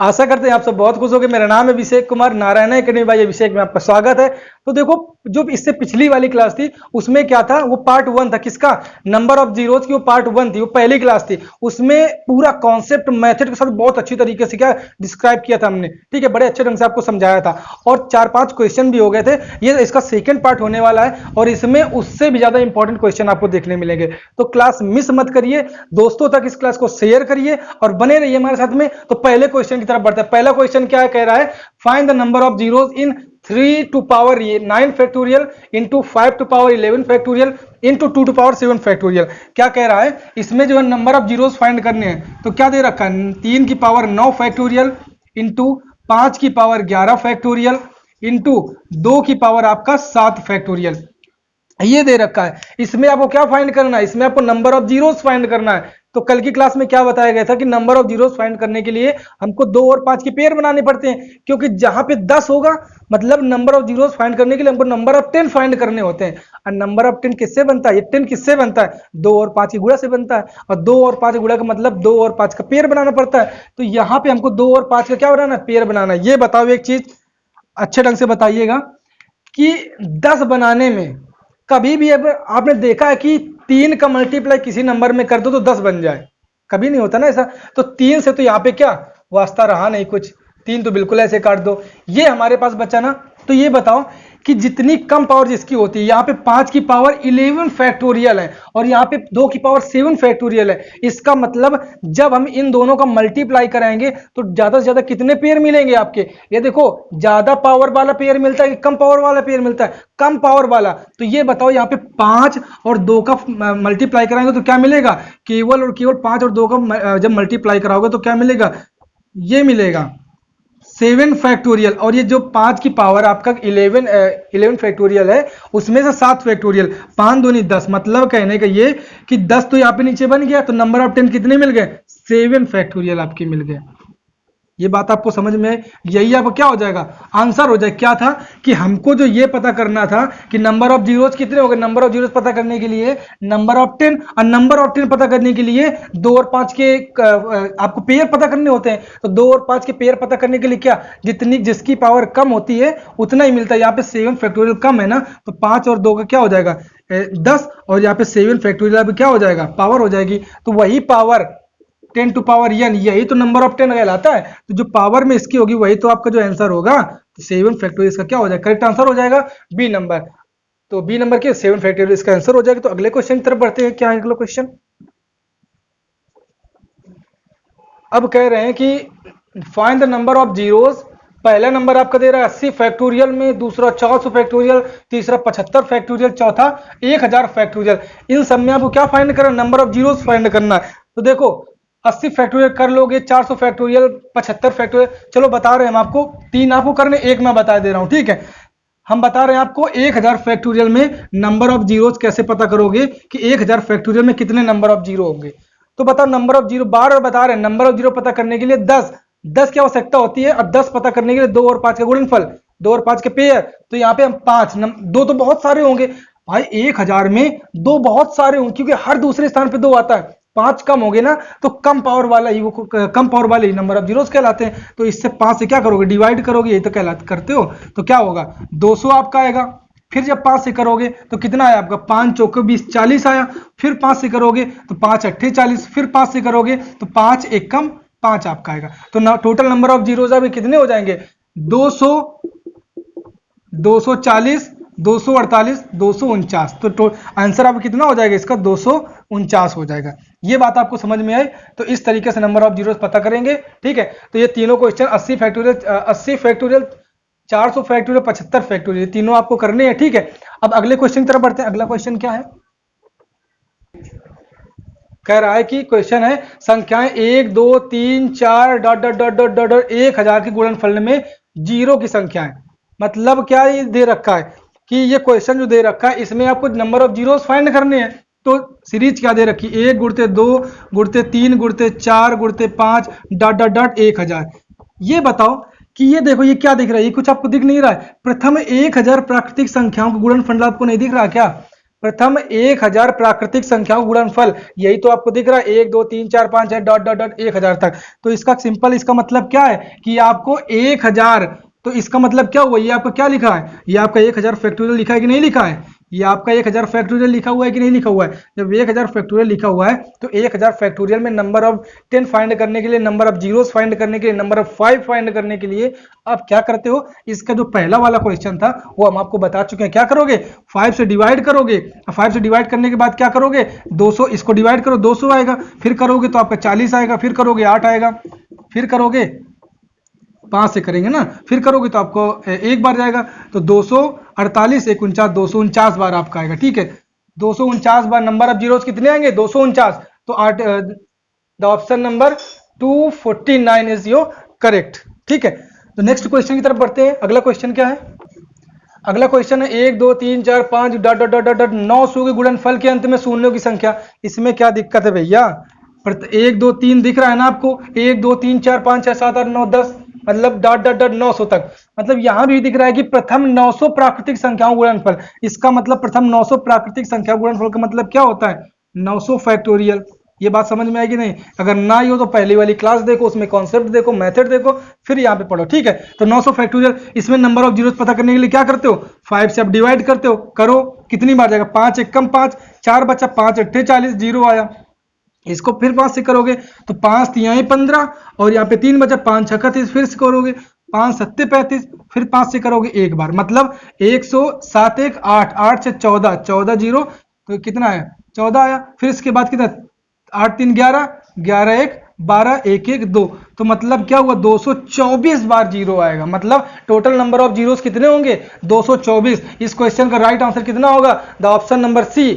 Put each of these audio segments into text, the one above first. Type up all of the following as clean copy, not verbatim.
आशा करते हैं आप सब बहुत खुश हो गए। मेरा नाम है अभिषेक कुमार, नारायण एकेडमी बाई अभिषेक में आपका स्वागत है। तो देखो, जो इससे पिछली वाली क्लास थी उसमें क्या था, वो पार्ट 1 था। किसका? नंबर ऑफ जीरोज की वो पार्ट 1 थी, वो पहली क्लास थी। उसमें पूरा कॉन्सेप्ट मेथड के साथ बहुत अच्छी तरीके से क्या डिस्क्राइब किया था हमने, ठीक है, बड़े अच्छे ढंग से आपको समझाया था और 4-5 क्वेश्चन भी हो गए थे। ये इसका सेकंड पार्ट होने वाला है और इसमें उससे भी ज्यादा इंपॉर्टेंट क्वेश्चन आपको देखने मिलेंगे। तो क्लास मिस मत करिए, दोस्तों तक इस क्लास को शेयर करिए और बने रहिए हमारे साथ में। तो पहले क्वेश्चन की तरफ बढ़ते हैं। पहला क्वेश्चन क्या कह रहा है? Find the number of zeros in 3 to power 9 factorial into 5 to power 11 factorial into 2 to power 7 factorial. क्या कह रहा है? इसमें जो है नंबर ऑफ जीरोज फाइंड करने हैं। तो क्या दे रखा है? 3 की पावर 9 फैक्टोरियल इंटू 5 की पावर 11 फैक्टोरियल इंटू 2 की पावर आपका 7 फैक्टोरियल, ये दे रखा है। इसमें आपको क्या फाइंड करना है? इसमें आपको नंबर ऑफ जीरोज फाइंड करना है। तो कल की क्लास में क्या बताया गया था कि नंबर ऑफ जीरोज फाइंड करने के लिए हमको 2 और 5 के पेयर बनाने पड़ते हैं, क्योंकि जहां पे 10 होगा मतलब नंबर ऑफ जीरोज फाइंड करने के लिए हमको नंबर ऑफ 10 फाइंड करने होते हैं। और नंबर ऑफ 10 किससे बनता है? ये 10 किससे बनता है? 2 और 5 की गुणा से बनता है। और 2 और 5 गुणा का मतलब 2 और 5 का पेयर बनाना पड़ता है। तो यहाँ पे हमको 2 और 5 का क्या बनाना है? पेयर बनाना है। ये बताओ एक चीज अच्छे ढंग से बताइएगा कि 10 बनाने में कभी भी अब आपने देखा है कि 3 का मल्टीप्लाई किसी नंबर में कर दो तो 10 बन जाए? कभी नहीं होता ना ऐसा। तो 3 से तो यहाँ पे क्या वास्ता रहा नहीं कुछ, 3 तो बिल्कुल ऐसे काट दो। ये हमारे पास बचा ना। तो ये बताओ कि जितनी कम पावर जिसकी होती है, यहाँ पे 5 की पावर 11 फैक्टोरियल है और यहाँ पे 2 की पावर 7 फैक्टोरियल है। इसका मतलब जब हम इन दोनों का मल्टीप्लाई कराएंगे तो ज्यादा से ज्यादा कितने पेयर मिलेंगे आपके? ये देखो, ज्यादा पावर वाला पेयर मिलता है कि कम पावर वाला पेयर मिलता है? कम पावर वाला। तो ये बताओ, यहाँ पे 5 और 2 का मल्टीप्लाई कराएंगे तो क्या मिलेगा? केवल और केवल 5 और 2 का जब मल्टीप्लाई कराओगे तो क्या मिलेगा? ये मिलेगा 7 फैक्टोरियल। और ये जो 5 की पावर आपका 11 फैक्टोरियल है, उसमें से 7 फैक्टोरियल, 5 दूनी 10। मतलब कहने का ये कि 10 तो यहाँ पे नीचे बन गया, तो नंबर ऑफ 10 कितने मिल गए? 7 फैक्टोरियल आपके मिल गए। ये बात आपको समझ में है? यही आपको क्या हो जाएगा? आंसर हो जाए। क्या था कि हमको जो ये पता करना था कि नंबर ऑफ जीरोज कितने हो गए। नंबर ऑफ जीरोज पता करने के लिए नंबर ऑफ 10, और नंबर ऑफ 10 पता करने के लिए 2 और 5 के आपको पेयर पता करने होते हैं। तो 2 और 5 के पेयर पता करने के लिए क्या, जितनी जिसकी पावर कम होती है उतना ही मिलता है। यहाँ पे 7 फैक्टोरियल कम है ना, तो 5 और 2 का क्या हो जाएगा? 10। और यहाँ पे 7 फैक्टोरियल क्या हो जाएगा? पावर हो जाएगी। तो वही पावर 10 टू पावर n, यही तो नंबर ऑफ 10 कहलाता है। तो जो पावर में इसकी होगी वही तो आपका जो आंसर होगा। तो 7 फैक्टोरियल इसका क्या हो जाएगा? करेक्ट आंसर हो जाएगा बी नंबर। तो बी नंबर के 7 फैक्टोरियल इसका आंसर हो जाएगा। तो अगले क्वेश्चन की तरफ बढ़ते हैं। क्या है अगला क्वेश्चन? अब कह रहे हैं कि find the number of zeros. पहला नंबर आपका दे रहा है 80 फैक्टोरियल में, दूसरा 400 फैक्टोरियल, तीसरा 75 फैक्टोरियल, चौथा 1000 फैक्टोरियल। इन सब में आपको क्या फाइंड करना? नंबर ऑफ जीरोज फाइंड करना है। तो देखो, 80 फैक्टोरियल कर लोगे, 400 फैक्टोरियल, 75 फैक्टोरियल, चलो बता रहे हैं हम आपको। 3 आपको करने, 1 मैं बता दे रहा हूं, ठीक है। हम बता रहे हैं आपको 1000 फैक्टोरियल में नंबर ऑफ जीरोज कैसे पता करोगे कि 1000 फैक्टोरियल में कितने नंबर ऑफ जीरो होंगे। तो बताओ नंबर ऑफ जीरो, बार बता रहे हैं नंबर ऑफ जीरो पता करने के लिए 10 की आवश्यकता होती है और 10 पता करने के लिए 2 और 5 का गुणनफल, 2 और 5 के पेयर। तो यहाँ पे हम 5, 2 तो बहुत सारे होंगे भाई। 1000 में 2 बहुत सारे होंगे क्योंकि हर दूसरे स्थान पे 2 आता है। 5 कम हो गए ना, तो कम पावर वाला ही, वो कम पावर वाले ही नंबर ऑफ जीरोस कहलाते हैं। तो इससे 5 से क्या करोगे? डिवाइड करोगे, यही तो कहलाते करते हो। तो क्या होगा? 200 आपका आएगा। फिर जब 5 से करोगे तो कितना आया आपका? 5 चौके 20, 40 आया। फिर 5 से करोगे तो 5 अट्ठे 40। फिर 5 से करोगे तो 5 एक कम 5 आपका आएगा। तो टोटल नंबर ऑफ जीरोज अभी कितने हो जाएंगे? 200, 240, 248, 249। तो आंसर आपका कितना हो जाएगा इसका? 249 हो जाएगा। ये बात आपको समझ में आई? तो इस तरीके से नंबर ऑफ जीरोज पता करेंगे, ठीक है। तो ये तीनों क्वेश्चन 80 फैक्टोरियल, 400 फैक्टोरियल, 75 फैक्टोरियल, तीनों आपको करने हैं, ठीक है। अब अगले क्वेश्चन की तरफ बढ़ते हैं। अगला क्वेश्चन क्या है? कह रहा है कि क्वेश्चन है संख्याएं 1, 2, 3, 4 dot dot dot dot dot 1000 के गुणनफल में जीरो की संख्याएं। मतलब क्या ये दे रखा है कि ये क्वेश्चन जो दे रखा है इसमें आपको नंबर ऑफ जीरोस फाइंड करने हैं। तो सीरीज क्या दे रखी? 1 गुणते 2 गुणते 3 गुणते 4 गुणते 5 डॉट डॉट डॉट 1000। ये बताओ कि ये देखो, ये क्या दिख रहा है? ये कुछ आपको दिख नहीं रहा है? प्रथम 1000 प्राकृतिक संख्याओं का गुणनफल आपको नहीं दिख रहा क्या? प्रथम 1000 प्राकृतिक संख्याओं का गुणनफल, यही तो आपको दिख रहा है 1 2 3 4 5 6 डॉट डॉट डॉट 1000 तक। तो इसका सिंपल, इसका मतलब क्या है कि आपको 1000, तो इसका मतलब क्या हुआ, ये आपका क्या लिखा है, ये आपका 1000 फैक्टोरियल लिखा है कि नहीं लिखा है, ये आपका 1000 फैक्टोरियल लिखा हुआ है कि नहीं लिखा हुआ है। जब 1000 फैक्टोरियल लिखा हुआ है तो 1000 फैक्टोरियल में नंबर ऑफ 10 फाइंड करने के लिए, नंबर ऑफ जीरोस फाइंड करने के लिए, नंबर ऑफ 5 फाइंड करने के लिए आप क्या करते हो, इसका जो पहला वाला क्वेश्चन था वो हम आपको बता चुके हैं। क्या करोगे, 5 से डिवाइड करोगे, 5 से डिवाइड करने के बाद क्या करोगे, 200, इसको डिवाइड करो 200 आएगा, फिर करोगे तो आपका 40 आएगा, फिर करोगे 8 आएगा, फिर करोगे 5 से करेंगे ना, फिर करोगे तो आपको एक बार जाएगा, तो 248 एक 49, 249 बार आपका आएगा। ठीक है, 249 बार नंबर ऑफ जीरोस कितने आएंगे, 249। तो the option number 249 is your correct. ठीक है, तो नेक्स्ट क्वेश्चन की तरफ बढ़ते हैं। अगला क्वेश्चन क्या है, अगला क्वेश्चन है 1 2 3 4 5 डॉट डॉट डॉट डॉट 900 के गुणनफल के अंत में शून्यों की संख्या। इसमें क्या दिक्कत है भैया, 1 2 3 दिख रहा है ना आपको, 1 2 3 4 5 6 7 8 9 10, मतलब डॉट डॉट डॉट 900 तक, मतलब यहां भी दिख रहा है कि प्रथम 900 प्राकृतिक संख्याओं गुणनफल। इसका मतलब प्रथम 900 प्राकृतिक संख्या गुणनफल का मतलब क्या होता है, 900 फैक्टोरियल। ये बात समझ में आएगी नहीं, अगर ना ही हो तो पहली वाली क्लास देखो, उसमें कॉन्सेप्ट देखो, मेथड देखो, फिर यहाँ पे पढ़ो। ठीक है, तो 900 फैक्टोरियल, इसमें नंबर ऑफ जीरोस पता करने के लिए क्या करते हो, 5 से आप डिवाइड करते हो, करो कितनी बार जाएगा, 5 एक कम 5, 4 बचा, 5 अट्ठे 40, जीरो आया। इसको फिर 5 से करोगे तो 5 तिहाई 15, और यहाँ पे 3 बचा, 5 छक्का 30, फिर से करोगे 5 सत्ते 35, फिर 5 से करोगे एक बार, मतलब 107 1 8, 8 से 14, 14 जीरो, तो कितना है 14 आया। फिर इसके बाद कितना, 8 3 11, 11 1 12, 1 1 2, तो मतलब क्या हुआ 224 बार जीरो आएगा, मतलब टोटल नंबर ऑफ जीरोस कितने होंगे 224। इस क्वेश्चन का राइट आंसर कितना होगा, the option number C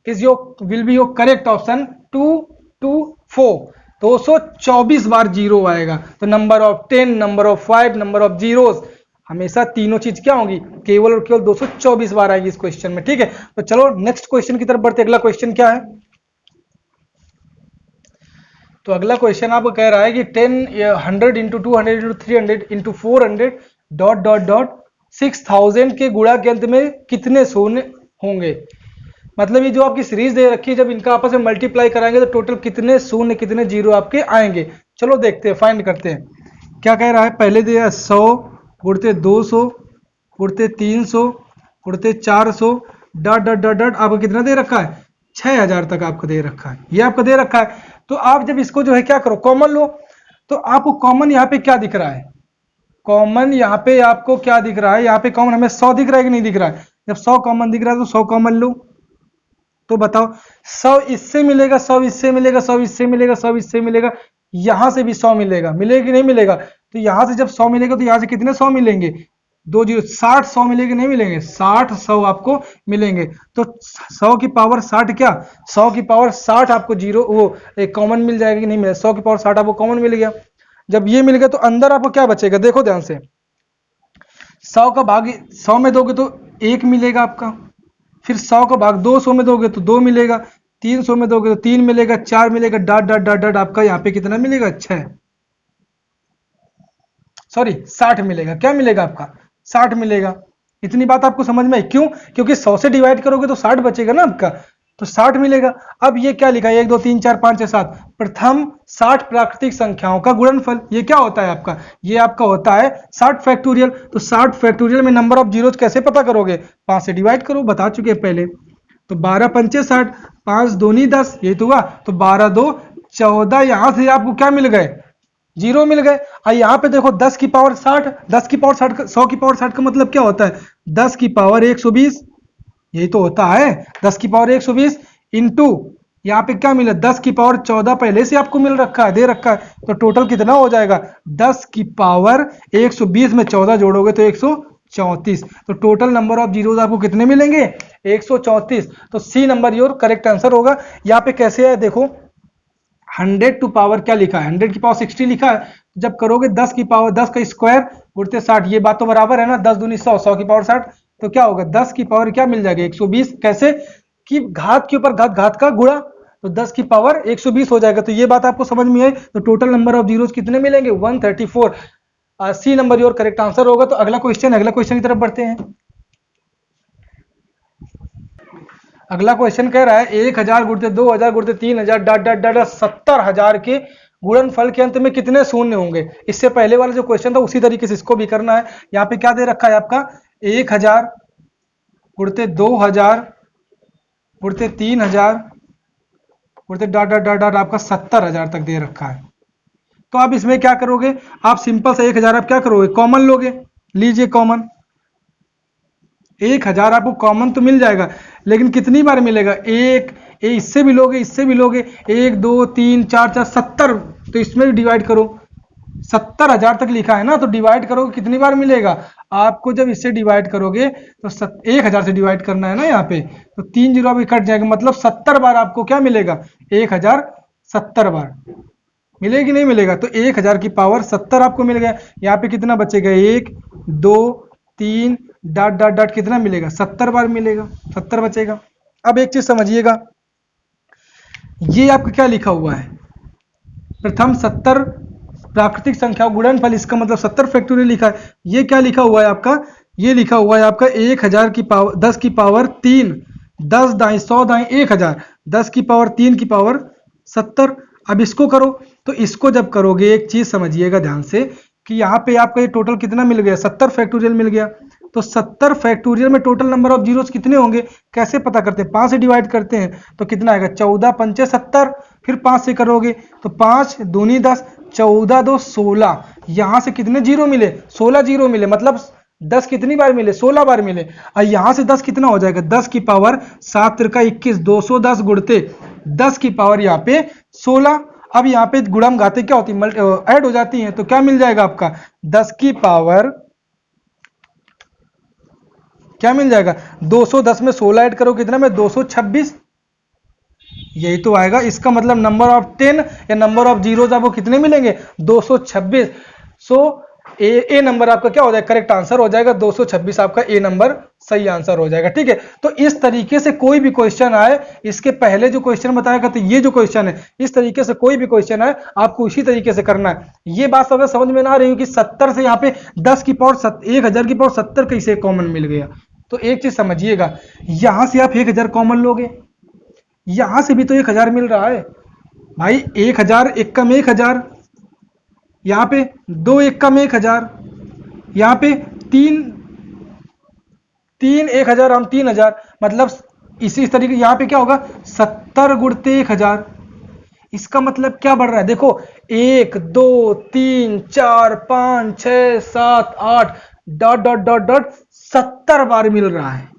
is your will be your correct option 224। 224 बार जीरो आएगा। तो number of 10, number of 5, number of zeros, हमेशा तीनों चीज क्या होंगी, केवल और केवल 224 बार आएगी इस क्वेश्चन में। ठीक है, तो चलो नेक्स्ट क्वेश्चन की तरफ बढ़ते। अगला क्वेश्चन क्या है, तो अगला क्वेश्चन आपको कह रहा है कि 10 100 into 200 into 300 into 400 dot dot dot 6000 के गुणा के अंत में कितने शून्य होंगे। मतलब ये जो आपकी सीरीज दे रखी है, जब इनका आपस में मल्टीप्लाई कराएंगे तो टोटल कितने शून्य कितने जीरो आपके आएंगे। चलो देखते हैं, फाइंड करते हैं। क्या कह रहा है, पहले दिया 100 गुणते 200 गुणते 300 गुणते 400 डॉट डॉट डॉट डॉट आपको कितना दे रखा है, 6000 तक आपको दे रखा है, ये आपको दे रखा है। तो आप जब इसको जो है क्या करो, कॉमन लो, तो आपको कॉमन यहाँ पे क्या दिख रहा है, कॉमन यहाँ पे आपको क्या दिख रहा है, यहाँ पे कॉमन हमें 100 दिख रहा है कि नहीं दिख रहा है। जब 100 कॉमन दिख रहा है तो 100 कॉमन लो, तो बताओ 100 इससे मिलेगा, 100 इससे मिलेगा, 100 इससे मिलेगा, 100 इससे मिलेगा, यहां से भी 100 मिलेगा, मिलेगा कि नहीं मिलेगा। तो यहां से जब 100 मिलेगा तो यहां से कितने 100 मिलेंगे, 2 जीरो, 60 100 मिलेंगे नहीं मिलेंगे, 60 100 आपको मिलेंगे। तो 100 की पावर 60 क्या, 100 की पावर 60 आपको जीरो वो एक कॉमन मिल जाएगा कि नहीं मिलेगा, 100 की पावर 60 आपको कॉमन मिल गया। जब ये मिल गया तो अंदर आपको क्या बचेगा, देखो ध्यान से, 100 का भाग 100 में दोगे तो 1 मिलेगा आपका, फिर 100 का भाग 200 में दोगे तो 2 मिलेगा, 300 में दोगे तो 3 मिलेगा, 4 मिलेगा, डॉट डॉट डॉट डॉट आपका यहाँ पे कितना मिलेगा, 6 सॉरी 60 मिलेगा। क्या मिलेगा आपका, 60 मिलेगा। इतनी बात आपको समझ में आई, क्यों, क्योंकि 100 से डिवाइड करोगे तो 60 बचेगा ना आपका, तो 60 मिलेगा। अब ये क्या लिखा है, 1 2 3 4 5 6 7, प्रथम 60 प्राकृतिक संख्याओं का गुणनफल, ये क्या होता है आपका, ये आपका होता है 60 फैक्टोरियल। तो 60 फैक्टोरियल में नंबर ऑफ जीरोज कैसे पता करोगे, 5 से डिवाइड करो, बता चुके पहले। तो 12 पंचे 60, 5 दूनी 10, ये तो हुआ, तो 12 2 14, यहां से आपको क्या मिल गए, जीरो मिल गए। और यहाँ पे देखो 10 की पावर 60, 10 की पावर 60, 100 की पावर 60 का मतलब क्या होता है, 10 की पावर 120, यही तो होता है 10 की पावर 120 इंटू यहाँ पे क्या मिला, 10 की पावर 14 पहले से आपको मिल रखा है, दे रखा है, तो टोटल कितना हो जाएगा, 10 की पावर 120 में 14 जोड़ोगे तो 134। तो टोटल नंबर ऑफ जीरोज आपको कितने मिलेंगे, 134। तो C number your correct answer होगा। यहाँ पे कैसे है देखो, 100 टू पावर क्या लिखा है, 100 की पावर 60 लिखा है, जब करोगे 10 की पावर 10 का स्क्वायर गुणते 60, ये बात तो बराबर है ना, 10 दूनी 100, 100 की पावर 60, तो क्या होगा 10 की पावर क्या मिल जाएगा 120। कैसे कि घात के ऊपर घात, घात का गुणा, तो 10 की पावर 120 हो जाएगा। तो ये बात आपको समझ में आई। तो टोटल नंबर ऑफ जीरोस कितने मिलेंगे 134। C number your correct answer होगा। तो अगला क्वेश्चन की तरफ बढ़ते हैं। अगला क्वेश्चन कह रहा है 1000 गुणते 2000 गुणते 3000 डॉट डॉट डॉट 70,000 के गुणनफल के अंत में कितने शून्य होंगे। इससे पहले वाला जो क्वेश्चन था उसी तरीके से इसको भी करना है। यहाँ पे क्या दे रखा है आपका 1000 गुणते 2000 गुणते 3000 गुणते डॉट डॉट डॉट डॉट आपका 70,000 तक दे रखा है। तो आप इसमें क्या करोगे, आप सिंपल से 1000 आप क्या करोगे, कॉमन लोगे। लीजिए कॉमन 1000 आपको कॉमन तो मिल जाएगा, लेकिन कितनी बार मिलेगा, एक इससे भी लोगे, इससे भी लोगे, 1 2 3 4 4 70, तो इसमें भी डिवाइड करो। 70,000 तक लिखा है ना, तो डिवाइड करोगे कितनी बार मिलेगा आपको। जब इससे डिवाइड करोगे तो 1000 से डिवाइड करना है ना यहाँ पे, तो 3 जीरो अभी कट जाएगा, मतलब 70 बार आपको क्या मिलेगा, 1000 70 बार मिलेगी, नहीं मिलेगा। तो 1000 की पावर 70 आपको मिल गया। यहाँ पे कितना बचेगा, 1 2 3 डॉट डॉट डॉट कितना मिलेगा, 70 बार मिलेगा, 70 बचेगा। अब एक चीज समझिएगा, ये आपका क्या लिखा हुआ है, प्रथम 70 प्राकृतिक संख्या गुणनफल, इसका मतलब 70 फैक्टोरियल लिखा है। ये क्या लिखा हुआ है आपका, ये लिखा हुआ है आपका 1000 की पावर 10 की पावर 3, 10 दाएं 100 दाएं 1000, 10 की पावर 3 की पावर 70। अब इसको करो, तो इसको जब करोगे एक चीज समझिएगा ध्यान से, कि यहाँ पे आपका ये टोटल कितना मिल गया, 70 फैक्टोरियल मिल गया। तो 70 फैक्टोरियल में टोटल नंबर ऑफ जीरोस कितने होंगे, कैसे पता करते हैं, 5 से डिवाइड करते हैं, तो कितना आएगा, 14 पंचे 70, फिर 5 से करोगे तो 5 दूनी 10, 14 दो 16, यहां से कितने जीरो मिले, 16 जीरो मिले, मतलब 10 कितनी बार मिले, 16 बार मिले। और यहां से 10 कितना हो जाएगा, 10 की पावर 7 त्रिका 21, 210 गुणते 10 की पावर यहाँ पे 16। अब यहाँ पे गुणम घाते क्या होती है, ऐड हो जाती है, तो क्या मिल जाएगा आपका 10 की पावर क्या मिल जाएगा, 210 में 16 ऐड करो कितना में 226, यही तो आएगा। इसका मतलब नंबर ऑफ 10 या नंबर ऑफ जीरोज आपको कितने मिलेंगे, 226। सो ए नंबर आपका क्या हो जाएगा, करेक्ट आंसर हो जाएगा 226, आपका ए नंबर सही आंसर हो जाएगा। ठीक है, तो इस तरीके से कोई भी क्वेश्चन आए, इसके पहले जो क्वेश्चन बताया, तो ये जो क्वेश्चन है, इस तरीके से कोई भी क्वेश्चन आए आपको इसी तरीके से करना है। ये बात अगर समझ में ना आ रही हो कि 70 से यहाँ पे 10 की पावर 1000 की पावर 70 कैसे कॉमन मिल गया, तो एक चीज समझिएगा, यहां से आप 1000 कॉमन लोगे, यहां से भी तो 1000 मिल रहा है भाई, 1000 एक कम 1000, यहाँ पे 2 एक कम 1000, यहाँ पे 3 1000 हम 3000, मतलब इसी तरीके यहाँ पे क्या होगा 70 गुणते 1000। इसका मतलब क्या बढ़ रहा है, देखो 1 2 3 4 5 6 7 8 डॉट डॉट डॉट डॉट 70 बार मिल रहा है।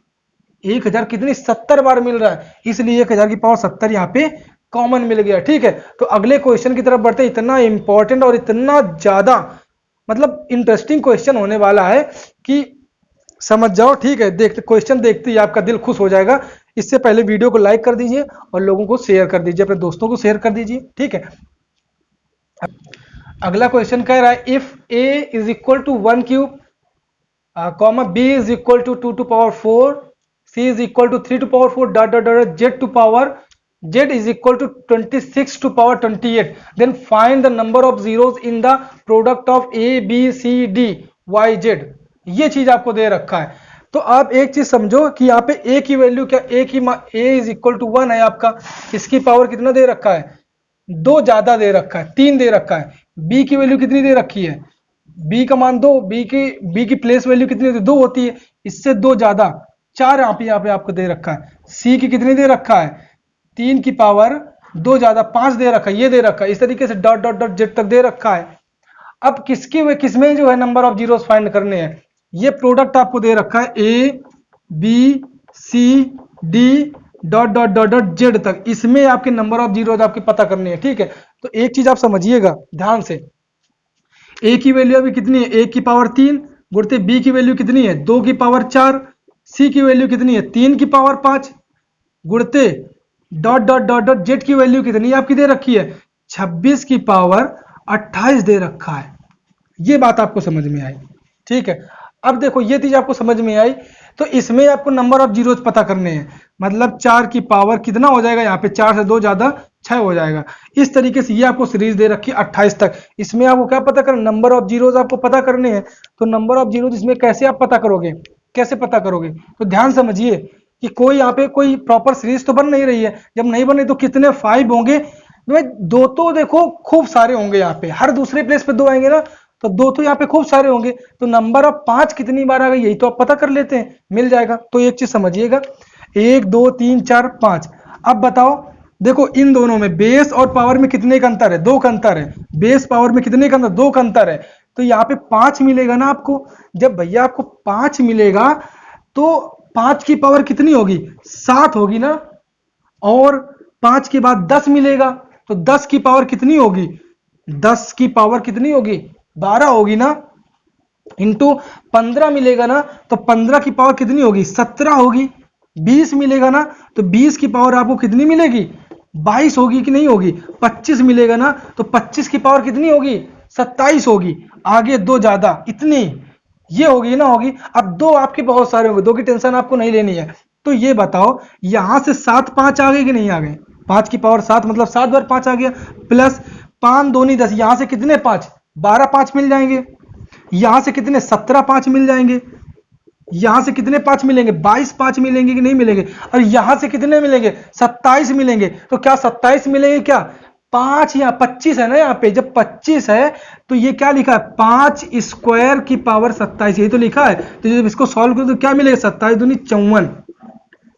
1000 कितनी 70 बार मिल रहा है, इसलिए 1000 की पावर 70 यहाँ पे कॉमन मिल गया। ठीक है, तो अगले क्वेश्चन की तरफ बढ़ते, इतना इंपॉर्टेंट और इतना ज्यादा मतलब इंटरेस्टिंग क्वेश्चन होने वाला है कि समझ जाओ। ठीक है, देखते क्वेश्चन देखते ही आपका दिल खुश हो जाएगा। इससे पहले वीडियो को लाइक कर दीजिए और लोगों को शेयर कर दीजिए, अपने दोस्तों को शेयर कर दीजिए। ठीक है, अगला क्वेश्चन कह रहा है if a is equal to 1 cube comma b is equal to 2 to power 4, c is equal to 3 to power 4 dot dot dot z to power z is equal to 26 to power 28, then find the number of zeros in the product of a b c d y z। ये चीज आपको दे रखा है, तो आप एक चीज समझो कि यहाँ पे a की वैल्यू क्या, a की a इज इक्वल टू 1 है आपका, इसकी पावर कितना दे रखा है, 2 ज्यादा दे रखा है, 3 दे रखा है। b की वैल्यू कितनी दे रखी है, b का मान 2, b की प्लेस वैल्यू कितनी होती है, 2 होती है, इससे 2 ज्यादा 4 यहाँ पे आपको दे रखा है। c की कितनी दे रखा है, 3 की पावर 2 ज्यादा 5 दे रखा है, ये दे रखा है, इस तरीके से डॉट डॉट डॉट जेड तक दे रखा है। अब किसमें जो है नंबर ऑफ जीरोस फाइंड करने हैं, ये प्रोडक्ट आपको दे रखा है A B C D dot dot dot dot Z तक, इसमें आपके नंबर ऑफ जीरोस आपके पता करने हैं। ठीक है, तो एक चीज आप समझिएगा ध्यान से, ए की वैल्यू अभी कितनी है, ए की पावर 3 गुणते बी की वैल्यू कितनी है, 2 की पावर 4, सी की वैल्यू कितनी है, 3 की पावर 5 गुणते dot dot dot dot Z की वैल्यू कितनी आपकी दे रखी है, 26 की पावर 28 दे रखा है। ये बात आपको समझ में आई। ठीक है, अब देखो ये चीज आपको समझ में आई, तो इसमें आपको नंबर ऑफ जीरोस पता करने हैं, मतलब 4 की पावर कितना हो जाएगा, यहाँ पे 4 से 2 ज्यादा 6 हो जाएगा। इस तरीके से ये आपको सीरीज दे रखी है 28 तक, इसमें आपको क्या पता करना, नंबर ऑफ जीरोस आपको पता करने हैं। तो नंबर ऑफ जीरोस इसमें कैसे आप पता करोगे, कैसे पता करोगे, तो ध्यान समझिए, कि कोई यहाँ पे कोई प्रॉपर सीरीज तो बन नहीं रही है। जब नहीं बन रही तो कितने 5 होंगे, दो तो देखो खूब सारे होंगे यहाँ पे, हर दूसरे प्लेस पे 2 आएंगे ना, तो 2 तो यहाँ पे खूब सारे होंगे। तो नंबर ऑफ 5 कितनी बार आ गई यही तो आप पता कर लेते हैं, मिल जाएगा। तो एक चीज समझिएगा, 1 2 3 4 5। अब बताओ, देखो इन दोनों में बेस और पावर में कितने का अंतर है, 2 का अंतर है। बेस पावर में कितने का अंतर, 2 का अंतर है। तो यहाँ पे 5 मिलेगा ना आपको। जब भैया आपको 5 मिलेगा तो 5 की पावर कितनी होगी, 7 होगी ना। और 5 के बाद 10 मिलेगा तो 10 की पावर कितनी होगी, 10 की पावर कितनी होगी, 12 होगी ना। इंटू 15 मिलेगा ना तो 15 की पावर कितनी होगी, 17 होगी। 20 मिलेगा ना तो 20 की पावर आपको कितनी मिलेगी, 22 होगी कि नहीं होगी। 25 मिलेगा ना तो 25 की पावर कितनी होगी, 27 होगी। आगे 2 ज्यादा, इतनी ये होगी ना होगी। अब 2 आपके बहुत सारे होंगे, 2 की टेंशन आपको नहीं लेनी है। तो ये बताओ यहां से 7 5 आ गए कि नहीं आ गए, 5 की पावर 7 मतलब 7 बार 5 आ गया, प्लस 5 दूनी 10, यहां से कितने 5, 12 5 मिल जाएंगे। यहां से कितने 17 5 मिल जाएंगे। यहां से कितने 5 मिलेंगे, 22 5 मिलेंगे कि नहीं मिलेंगे। और यहां से कितने मिलेंगे, 27 मिलेंगे। तो क्या 27 मिलेंगे क्या, 5 या 25 है ना यहाँ पे। जब 25 है तो ये क्या लिखा है, 5 स्क्वायर की पावर 27, यही तो लिखा है। तो जब इसको सॉल्व करो तो क्या मिलेगा, 27 दूनी 54।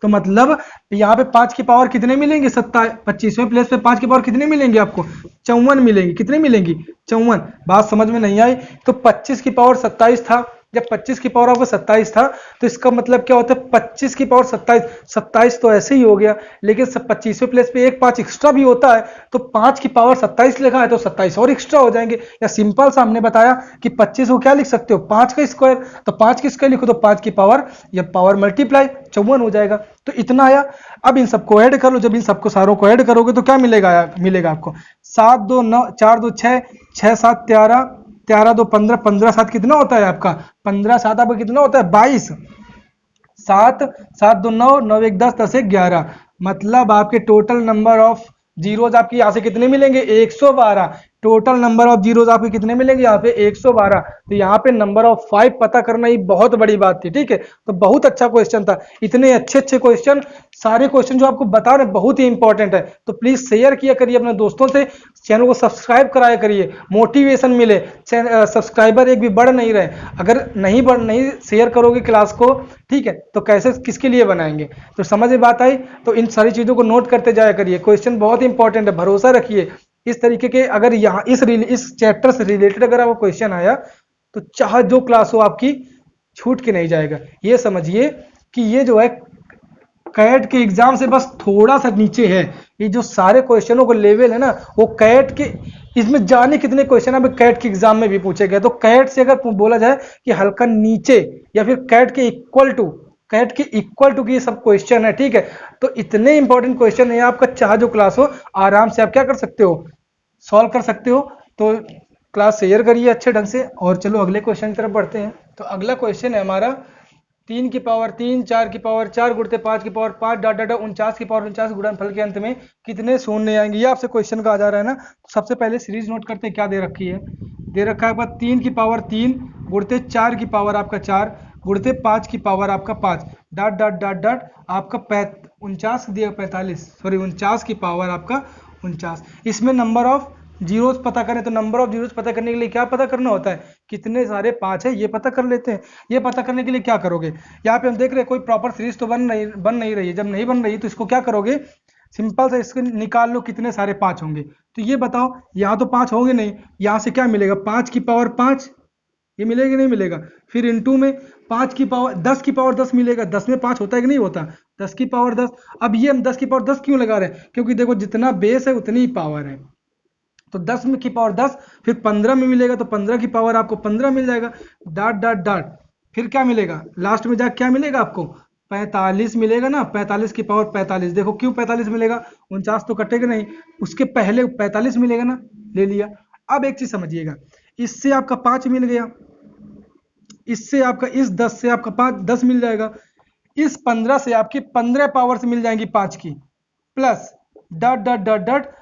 तो मतलब यहाँ पे 5 की पावर कितने मिलेंगे, 25वें प्लेस पे 5 की पावर कितने मिलेंगे आपको, 54 मिलेंगे। कितने मिलेंगी, 54। बात समझ में नहीं आई। तो 25 की पावर 27 था, जब 25 की पावर आपको 27 था तो इसका मतलब क्या होता है, 25 की पावर 27, 27 तो ऐसे ही हो गया, लेकिन 25वें प्लेस पे एक 5 एक्स्ट्रा भी होता है। तो 5 की पावर 27 लिखा है तो 27 और एक्स्ट्रा हो जाएंगे। या सिंपल सा हमने बताया कि 25 को क्या लिख सकते हो, 5 का स्क्वायर। तो 5 की स्क्वायर लिखो तो 5 की पावर या पावर मल्टीप्लाई 54 हो जाएगा। तो इतना आया। अब इन सबको ऐड कर लो, जब इन सबको सारों को ऐड करोगे तो क्या मिलेगा, मिलेगा आपको 7 2 9 4 2 6 6 7 13 13 2 15 15 7 कितना होता है आपका, 15 7 आपका कितना होता है, 22। 7 7 2 9 9 1 10 10 1 11, मतलब आपके टोटल नंबर ऑफ जीरोज आपके यहाँ से कितने मिलेंगे, 112। टोटल नंबर ऑफ जीरोज आपके कितने मिलेंगे यहाँ पे, 112। तो यहाँ पे नंबर ऑफ 5 पता करना ही बहुत बड़ी बात थी, ठीक है। तो बहुत अच्छा क्वेश्चन था, इतने अच्छे अच्छे क्वेश्चन, सारे क्वेश्चन जो आपको बता रहे बहुत ही इंपॉर्टेंट है। तो प्लीज शेयर किया करिए अपने दोस्तों से, चैनल को सब्सक्राइब कराया करिए, मोटिवेशन मिले। सब्सक्राइबर एक भी बढ़ नहीं रहे, अगर नहीं शेयर करोगे क्लास को, ठीक है, तो कैसे किसके लिए बनाएंगे। तो समझ में बात आई। तो इन सारी चीजों को नोट करते जाया करिए, क्वेश्चन बहुत इंपॉर्टेंट है, भरोसा रखिए इस तरीके के। अगर यहाँ इस चैप्टर से रिलेटेड अगर आपको क्वेश्चन आया तो चाहे जो क्लास हो आपकी छूट के नहीं जाएगा। ये समझिए कि ये जो है कैट के एग्जाम से बस थोड़ा सा नीचे है। ये जो सारे क्वेश्चनों का लेवल है ना, वो कैट के, इसमें जाने कितने क्वेश्चन अब कैट के एग्जाम में भी पूछे गए। तो कैट से अगर बोला जाए कि हल्का नीचे या फिर कैट के इक्वल टू की सब क्वेश्चन है, ठीक है। तो इतने इंपॉर्टेंट क्वेश्चन है आपका, चाहे जो क्लास हो आराम से आप क्या कर सकते हो, सॉल्व कर सकते हो। तो क्लास शेयर करिए अच्छे ढंग से। और चलो अगले क्वेश्चन की तरफ बढ़ते हैं। तो अगला क्वेश्चन है हमारा 3 की पावर 3 4 की पावर 4 गुणते 5 की पावर 5 डॉट डॉट 49 की पावर 49 गुणनफल के अंत में कितने शून्य आएंगे। ये आपसे क्वेश्चन का आ जा रहा है ना। तो सबसे पहले सीरीज नोट करते हैं, क्या दे रखी है, दे रखा है 3 की पावर 3 गुणते 4 की पावर आपका 4 गुणते 5 की पावर आपका 5 डॉट डॉट डॉट डॉट आपका 49 दिया 45 सॉरी 49 की पावर आपका 49। इसमें नंबर ऑफ जीरोस पता करें, तो नंबर ऑफ जीरोस पता करने के लिए क्या पता करना होता है, कितने सारे 5 है ये पता कर लेते हैं। ये पता करने के लिए क्या करोगे, यहाँ पे हम देख रहे हैं कोई प्रॉपर सीरीज तो बन नहीं रही है। जब नहीं बन रही तो इसको क्या करोगे, सिंपल से इसको निकाल लो कितने सारे 5 होंगे। तो ये बताओ यहाँ तो 5 होंगे नहीं, यहाँ से क्या मिलेगा, 5 की पावर 5 ये मिलेगा नहीं मिलेगा। फिर इनटू में 5 की पावर 10 की पावर 10 मिलेगा, 10 में 5 होता है कि नहीं होता, 10 की पावर 10। अब ये हम 10 की पावर 10 क्यों लगा रहे हैं, क्योंकि देखो जितना बेस है उतनी ही पावर है। तो 10 में की पावर 10, फिर 15 में मिलेगा तो 15 की पावर आपको 15 मिल जाएगा डॉट डॉट डॉट। फिर क्या मिलेगा लास्ट में जाकर, क्या मिलेगा आपको 45 मिलेगा ना, 45 की पावर 45। देखो क्यों 45 मिलेगा, 49 तो कटेगा नहीं, उसके पहले 45 मिलेगा ना, ले लिया। अब एक चीज समझिएगा, इससे आपका 5 मिल गया, इससे आपका इस 10 से आपका 5 10 मिल जाएगा, इस 15 से आपकी 15 पावर से मिल जाएंगी 5 की, plus dot dot dot dot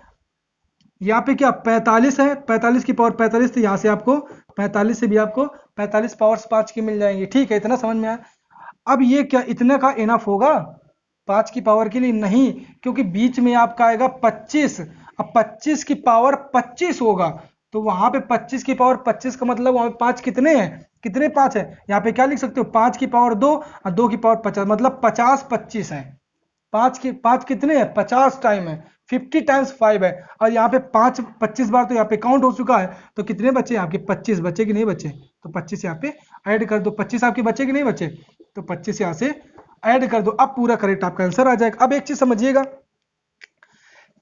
यहाँ पे क्या 45 है, 45 की पावर 45, तो यहाँ से आपको 45 से भी आपको 45 पावर्स 5 की मिल जाएंगी, ठीक है। इतना समझ में आया। अब ये क्या इतने का इनफ होगा, 5 की पावर के लिए नहीं, क्योंकि बीच में आपका आएगा 25। अब 25 की पावर 25 होगा, तो वहां पे 25 की पावर 25 का मतलब वहां पे 5 कितने हैं, कितने 5 है, यहाँ पे क्या लिख सकते हो 5 की पावर 2 और 2 की पावर 50, मतलब 50 25 है। 5 कितने हैं, 50 टाइम है, 50 टाइम्स 5 है, और यहाँ पे 5 25 बार तो यहाँ पे काउंट हो चुका है, तो कितने बचे आपके 25 बचे कि नहीं बचे, तो 25 यहाँ पे ऐड कर दो, 25 आपके बचे कि नहीं बचे, तो 25 यहाँ से ऐड कर दो। अब पूरा करेक्ट आपका आंसर आ जाएगा। अब एक चीज समझिएगा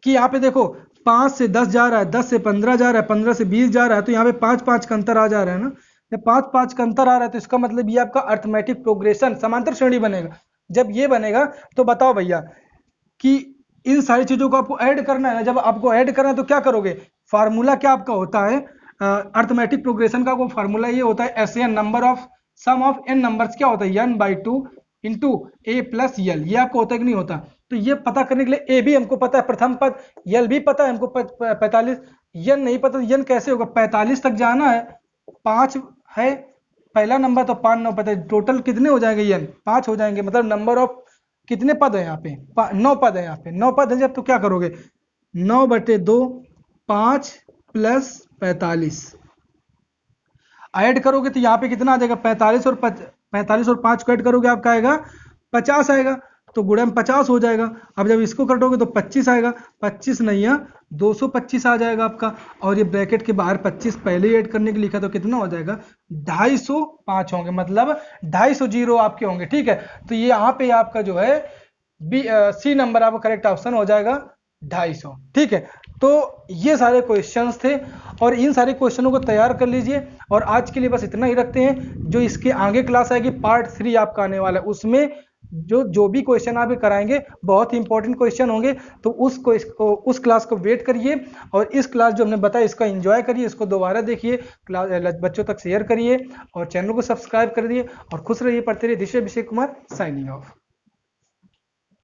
कि यहाँ पे देखो 5 से 10 जा रहा है, 10 से 15 जा रहा है, 15 से 20 जा रहा है, तो यहाँ पे 5 5 का अंतर आ जा रहा है ना। जब 5 5 का अंतर आ रहा है तो इसका मतलब ये आपका अर्थमेटिक प्रोग्रेशन समांतर श्रेणी बनेगा। जब ये बनेगा तो बताओ भैया कि इन सारी चीजों को आपको ऐड करना है। जब आपको ऐड करना है तो क्या करोगे, फार्मूला क्या आपका होता है, अर्थमेटिक प्रोग्रेशन का वो फार्मूला ये होता है SN number of sum of n numbers क्या होता है n/2 इंटू ए प्लस यल। ये आपको होता है कि नहीं होता, तो ये पता करने के लिए ए भी हमको पता है प्रथम पद, यल भी पता है हमको 45, यन नहीं पता, यन कैसे होगा, 45 तक जाना है, 5 है पहला नंबर तो 5 9 पता है, टोटल कितने हो जाएंगे यन 5 हो जाएंगे, मतलब नंबर ऑफ कितने पद है यहाँ पे 9 पद है, यहाँ पे 9 पद है। जब तो क्या करोगे 9/2 5 प्लस 45 ऐड करोगे तो यहाँ पे कितना आ जाएगा 45 और 5 को ऐड करोगे आपका आएगा 50 आएगा, तो गुणा में 50 हो जाएगा। अब जब इसको कटोगे तो 25 आएगा, 25 नहीं है 225 आ जाएगा आपका, और ये ब्रैकेट के बाहर 25 पहले ही ऐड करने के लिखा तो कितना हो जाएगा 250 होंगे, मतलब 250 जीरो आपके होंगे। ठीक है, तो ये यहाँ पे आपका जो है सी नंबर आपका करेक्ट ऑप्शन हो जाएगा 250। ठीक है, तो ये सारे क्वेश्चंस थे और इन सारे क्वेश्चनों को तैयार कर लीजिए। और आज के लिए बस इतना ही रखते हैं, जो इसके आगे क्लास आएगी पार्ट 3 आपका आने वाला है, उसमें जो भी क्वेश्चन आप कराएंगे बहुत ही इंपॉर्टेंट क्वेश्चन होंगे, तो उस क्लास को वेट करिए। और इस क्लास जो हमने बताया इसका एंजॉय करिए, इसको दोबारा देखिए, क्लास बच्चों तक शेयर करिए और चैनल को सब्सक्राइब कर दिए और खुश रहिए, पढ़ते रहिए। This is Abhishek Kumar signing off.